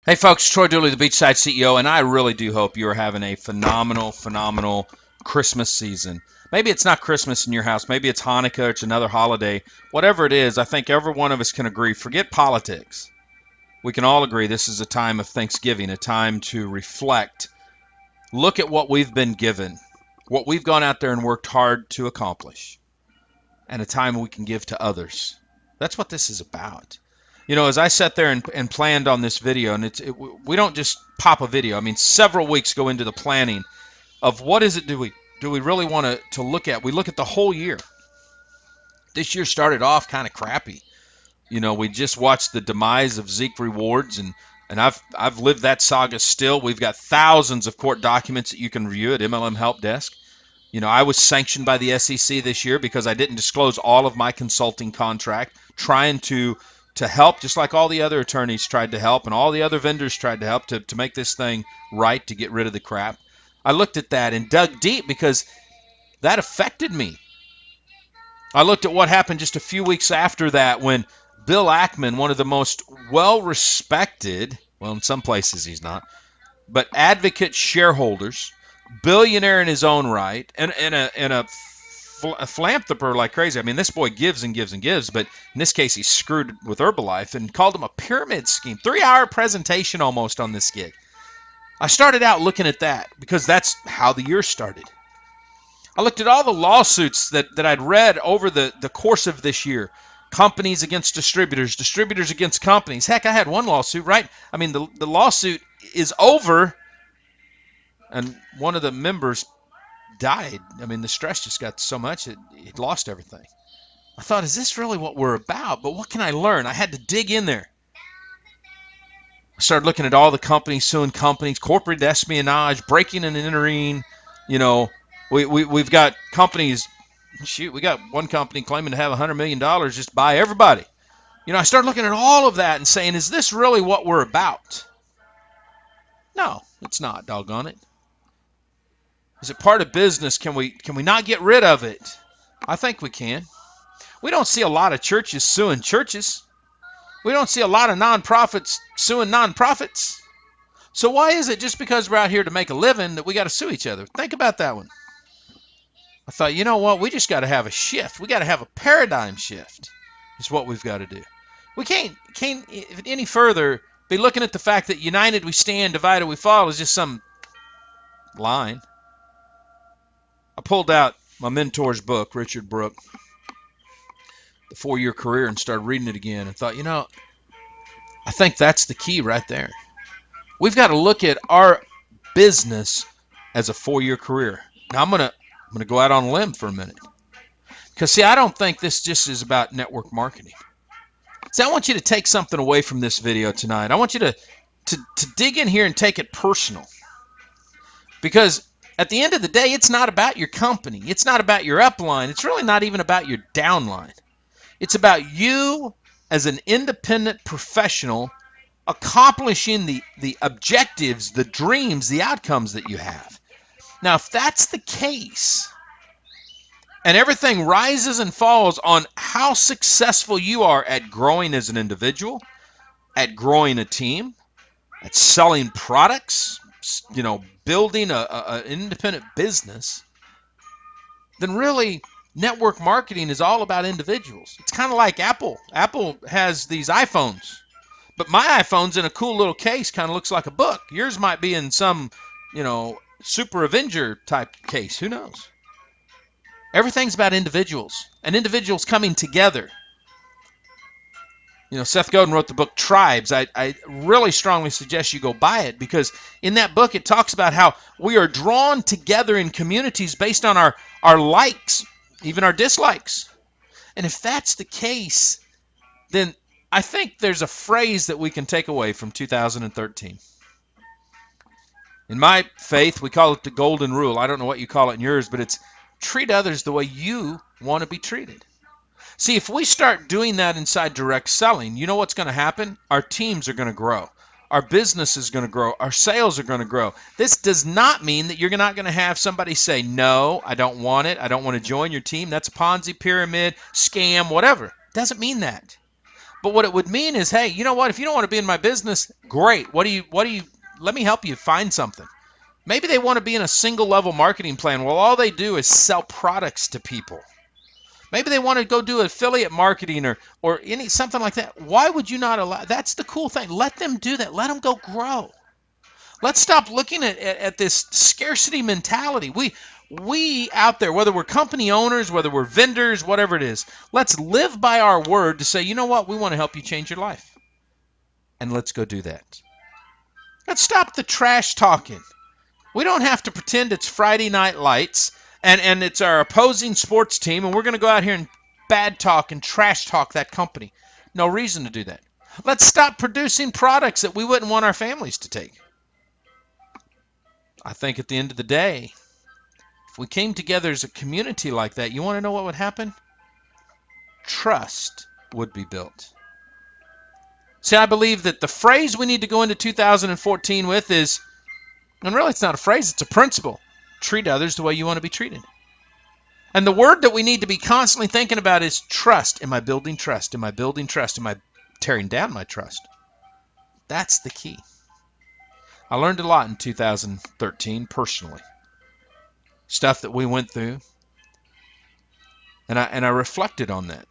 Hey folks, Troy Dooley, the Beachside CEO, and I really do hope you are having a phenomenal Christmas season. Maybe it's not Christmas in your house. Maybe it's Hanukkah, it's another holiday. Whatever it is, I think every one of us can agree. Forget politics. We can all agree this is a time of Thanksgiving, a time to reflect, look at what we've been given, what we've gone out there and worked hard to accomplish, and a time we can give to others. That's what this is about. You know, as I sat there and planned on this video, and we don't just pop a video. I mean, several weeks go into the planning of what is it do we really want to look at. We look at the whole year. This year started off kind of crappy. You know, we just watched the demise of Zeke Rewards, and I've lived that saga still. We've got thousands of court documents that you can review at MLM Help Desk. You know, I was sanctioned by the SEC this year because I didn't disclose all of my consulting contract, trying to help, just like all the other attorneys tried to help and all the other vendors tried to help to make this thing right, to get rid of the crap. I looked at that and dug deep because that affected me. I looked at what happened just a few weeks after that when Bill Ackman, one of the most well-respected, well, in some places he's not, but advocate shareholders, billionaire in his own right, and a philanthropist like crazy. I mean, this boy gives and gives and gives, but in this case, he screwed with Herbalife and called him a pyramid scheme. 3-hour presentation almost on this gig. I started out looking at that because that's how the year started. I looked at all the lawsuits that I'd read over the course of this year. Companies against distributors, distributors against companies. Heck, I had one lawsuit, right? I mean, the lawsuit is over, and one of the members died. I mean, the stress just got so much that he'd lost everything. I thought, is this really what we're about? But what can I learn? I had to dig in there. I started looking at all the companies suing companies, corporate espionage, breaking and entering. You know, we've got companies. Shoot, we got one company claiming to have $100 million just buy everybody. You know, I started looking at all of that and saying, is this really what we're about? No, it's not, doggone it. Is it part of business? Can we not get rid of it? I think we can. We don't see a lot of churches suing churches. We don't see a lot of nonprofits suing nonprofits. So why is it just because we're out here to make a living that we got to sue each other? Think about that one. I thought, you know what? We just got to have a shift. We got to have a paradigm shift is what we've got to do. We can't any further be looking at the fact that united we stand, divided we fall is just some line. I pulled out my mentor's book, Richard Brooke, The 4-Year Career, and started reading it again and thought, you know, I think that's the key right there. We've got to look at our business as a 4-year career. Now, I'm gonna go out on a limb for a minute. Because, see, I don't think this just is about network marketing. See, I want you to take something away from this video tonight. I want you to dig in here and take it personal. Because at the end of the day, it's not about your company. It's not about your upline. It's really not even about your downline. It's about you as an independent professional accomplishing the objectives, the dreams, the outcomes that you have. Now, if that's the case, and everything rises and falls on how successful you are at growing as an individual, at growing a team, at selling products, you know, building an independent business, then really network marketing is all about individuals. It's kind of like Apple. Apple has these iPhones, but my iPhone's in a cool little case, kind of looks like a book. Yours might be in some, you know, Super Avenger type case. Who knows? Everything's about individuals and individuals coming together. You know, Seth Godin wrote the book Tribes. I really strongly suggest you go buy it because in that book it talks about how we are drawn together in communities based on our likes, even our dislikes. And if that's the case, then I think there's a phrase that we can take away from 2013. In my faith, we call it the golden rule. I don't know what you call it in yours, but it's treat others the way you want to be treated. See, if we start doing that inside direct selling, you know what's going to happen? Our teams are going to grow. Our business is going to grow. Our sales are going to grow. This does not mean that you're not going to have somebody say, no, I don't want it. I don't want to join your team. That's a Ponzi pyramid, scam, whatever. It doesn't mean that. But what it would mean is, hey, you know what? If you don't want to be in my business, great. What do you, let me help you find something. Maybe they want to be in a single level marketing plan. Well, all they do is sell products to people. Maybe they want to go do affiliate marketing or something like that. Why would you not allow? That's the cool thing. Let them do that. Let them go grow. Let's stop looking at this scarcity mentality. We out there, whether we're company owners, whether we're vendors, whatever it is, let's live by our word to say, you know what, we want to help you change your life. And let's go do that. Let's stop the trash talking. We don't have to pretend it's Friday Night Lights and it's our opposing sports team and we're going to go out here and bad talk and trash talk that company. No reason to do that. Let's stop producing products that we wouldn't want our families to take. I think at the end of the day, if we came together as a community like that, you want to know what would happen? Trust would be built. See, I believe that the phrase we need to go into 2014 with is, and really it's not a phrase, it's a principle. Treat others the way you want to be treated. And the word that we need to be constantly thinking about is trust. Am I building trust? Am I building trust? Am I tearing down my trust? That's the key. I learned a lot in 2013 personally. Stuff that we went through. And I reflected on that.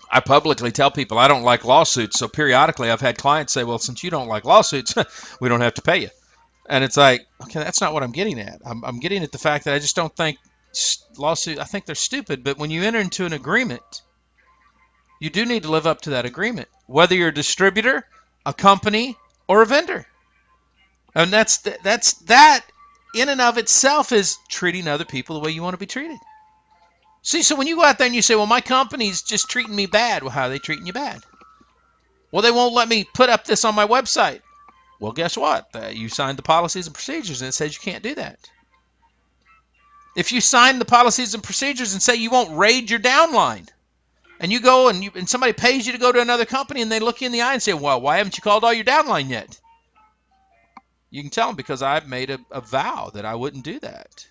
I publicly tell people I don't like lawsuits, so periodically I've had clients say, well, since you don't like lawsuits, we don't have to pay you. And it's like, okay, that's not what I'm getting at. I'm getting at the fact that I just don't think lawsuits, I think they're stupid, but when you enter into an agreement, you do need to live up to that agreement, whether you're a distributor, a company, or a vendor. And that's that in and of itself is treating other people the way you want to be treated. See, so when you go out there and you say, well, my company's just treating me bad. Well, how are they treating you bad? Well, they won't let me put up this on my website. Well, guess what? You signed the policies and procedures and it says you can't do that. If you sign the policies and procedures and say you won't raid your downline, and you go and somebody pays you to go to another company and they look you in the eye and say, well, why haven't you called all your downline yet? You can tell them because I've made a vow that I wouldn't do that.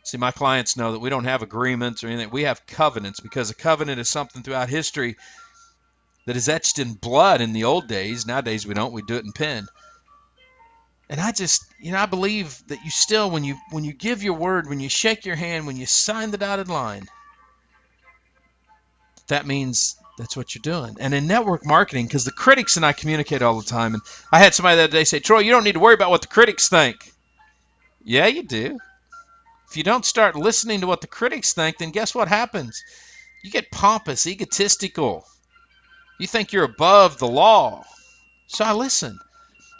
See, my clients know that we don't have agreements or anything. We have covenants because a covenant is something throughout history that is etched in blood in the old days. Nowadays we don't. We do it in pen. And I just, I believe that you still, when you give your word, when you shake your hand, when you sign the dotted line, that means that's what you're doing. And in network marketing, because the critics and I communicate all the time, and I had somebody the other day say, Troy, you don't need to worry about what the critics think. Yeah, you do. If you don't start listening to what the critics think, then guess what happens? You get pompous, egotistical. You think you're above the law. So I listen.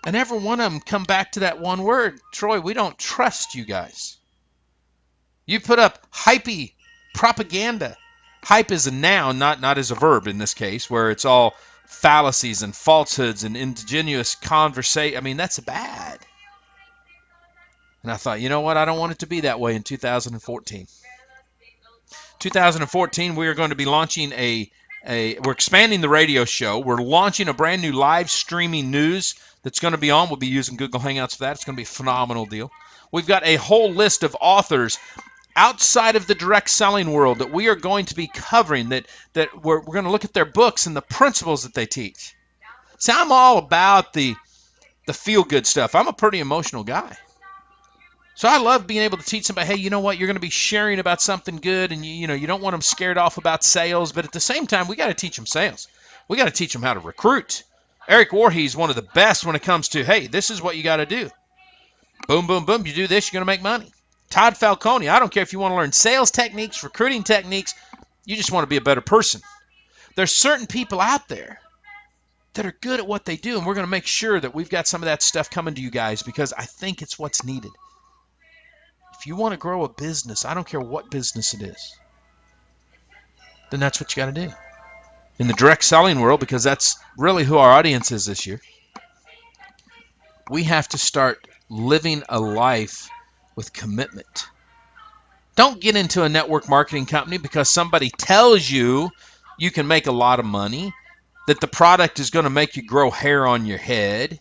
And every one of them come back to that one word. Troy, we don't trust you guys. You put up hypey propaganda. Hype is a noun, not as a verb in this case, where it's all fallacies and falsehoods and indigenous conversation. I mean, that's bad. And I thought, you know what? I don't want it to be that way in 2014. 2014, we are going to be launching we're expanding the radio show. We're launching a brand new live streaming news that's going to be on. We'll be using Google Hangouts for that. It's going to be a phenomenal deal. We've got a whole list of authors outside of the direct selling world that we are going to be covering, that we're going to look at their books and the principles that they teach. See, I'm all about the feel-good stuff. I'm a pretty emotional guy. So I love being able to teach somebody, hey, you know what, you're going to be sharing about something good, and you don't want them scared off about sales, but at the same time, we got to teach them sales. We got to teach them how to recruit. Eric Voorhees is one of the best when it comes to, hey, this is what you got to do. Boom, boom, boom, you do this, you're going to make money. Todd Falcone, I don't care if you want to learn sales techniques, recruiting techniques, you just want to be a better person. There's certain people out there that are good at what they do, and we're going to make sure that we've got some of that stuff coming to you guys because I think it's what's needed. If you want to grow a business, I don't care what business it is, then that's what you got to do. In the direct selling world, because that's really who our audience is this year, we have to start living a life with commitment. Don't get into a network marketing company because somebody tells you you can make a lot of money, that the product is going to make you grow hair on your head,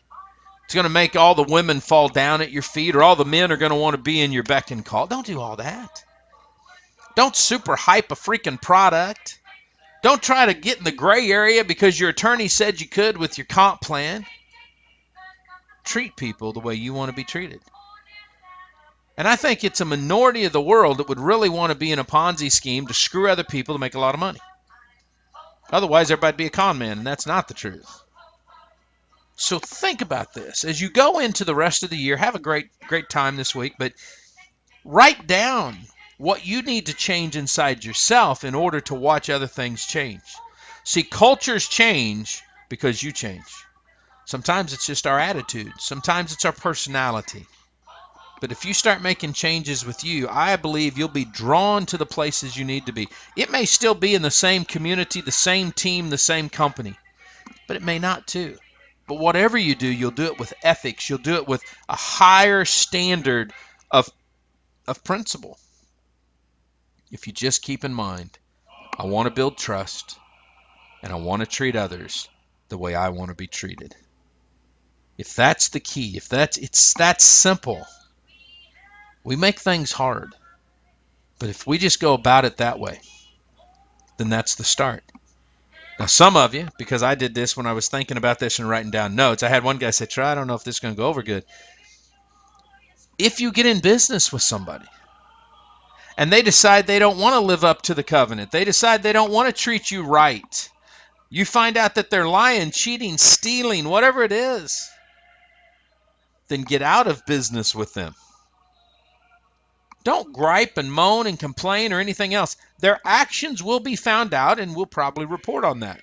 it's going to make all the women fall down at your feet, or all the men are going to want to be in your beck and call. Don't do all that. Don't super hype a freaking product. Don't try to get in the gray area because your attorney said you could with your comp plan. Treat people the way you want to be treated. And I think it's a minority of the world that would really want to be in a Ponzi scheme to screw other people to make a lot of money. Otherwise, everybody'd be a con man, and that's not the truth. So think about this. As you go into the rest of the year, have a great time this week, but write down what you need to change inside yourself in order to watch other things change. See, cultures change because you change. Sometimes it's just our attitude. Sometimes it's our personality. But if you start making changes with you, I believe you'll be drawn to the places you need to be. It may still be in the same community, the same team, the same company, but it may not too. But whatever you do, you'll do it with ethics. You'll do it with a higher standard of principle. If you just keep in mind, I want to build trust, and I want to treat others the way I want to be treated. If that's the key, if it's that simple, we make things hard. But if we just go about it that way, then that's the start. Now, some of you, because I did this when I was thinking about this and writing down notes, I had one guy say, Trey, I don't know if this is going to go over good. If you get in business with somebody and they decide they don't want to live up to the covenant, they decide they don't want to treat you right, you find out that they're lying, cheating, stealing, whatever it is, then get out of business with them. Don't gripe and moan and complain or anything else. Their actions will be found out, and we'll probably report on that.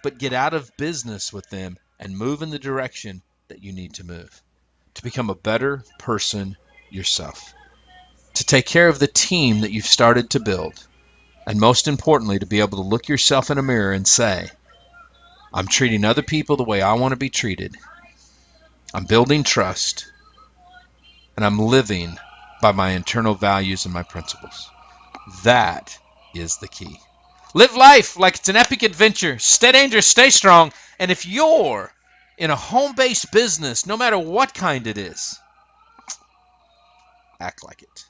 But get out of business with them and move in the direction that you need to move to become a better person yourself, to take care of the team that you've started to build, and most importantly, to be able to look yourself in a mirror and say, I'm treating other people the way I want to be treated. I'm building trust. And I'm living by my internal values and my principles. That is the key. Live life like it's an epic adventure. Stay dangerous, stay strong. And if you're in a home-based business, no matter what kind it is, act like it.